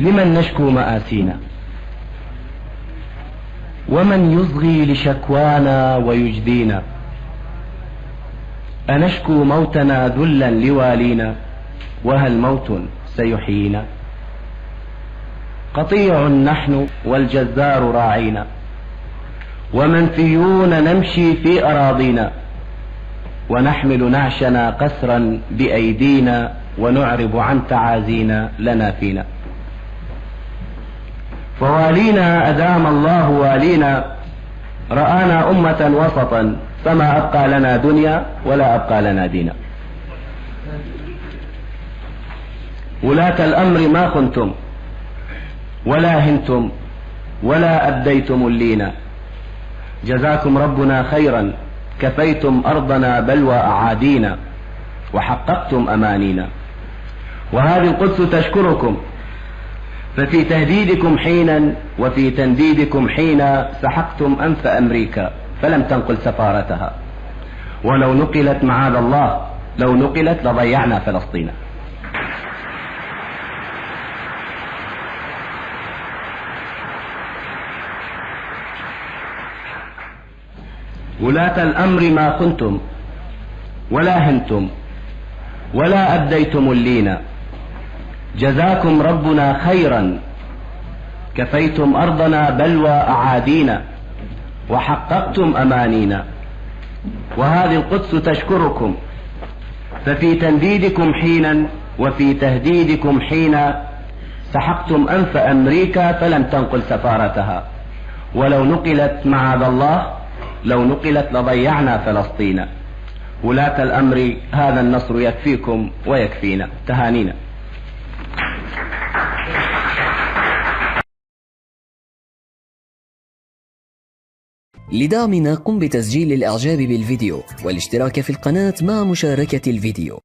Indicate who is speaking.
Speaker 1: لمن نشكو مآسينا؟ ومن يصغي لشكوانا ويجدينا؟ أنشكو موتنا ذلا لوالينا، وهل موت سيحيينا؟ قطيع نحن والجزار راعينا، ومنفيون نمشي في أراضينا، ونحمل نعشنا قسرا بأيدينا، ونعرب عن تعازينا لنا فينا. فوالينا أدام الله والينا، رآنا أمة وسطا، فما أبقى لنا دنيا ولا أبقى لنا دينا. ولاة الأمر ما خنتم ولا هنتم ولا أديتم اللينا، جزاكم ربنا خيرا، كفيتم أرضنا بلوى أعادينا، وحققتم أمانينا. وهذه القدس تشكركم، ففي تهديدكم حينا وفي تنديدكم حينا سحقتم أنف أمريكا فلم تنقل سفارتها، ولو نقلت معاذ الله لو نقلت لضيعنا فلسطين. ولاة الأمر ما كنتم ولا هنتم ولا أديتم اللينا، جزاكم ربنا خيرا، كفيتم أرضنا بلوى أعادينا، وحققتم أمانينا. وهذه القدس تشكركم، ففي تنديدكم حينا وفي تهديدكم حينا سحقتم أنف أمريكا فلم تنقل سفارتها، ولو نقلت معاذ الله لو نقلت لضيعنا فلسطين. ولاة الأمر هذا النصر يكفيكم ويكفينا. تهانينا.
Speaker 2: لدعمنا قم بتسجيل الإعجاب بالفيديو والاشتراك في القناة مع مشاركة الفيديو.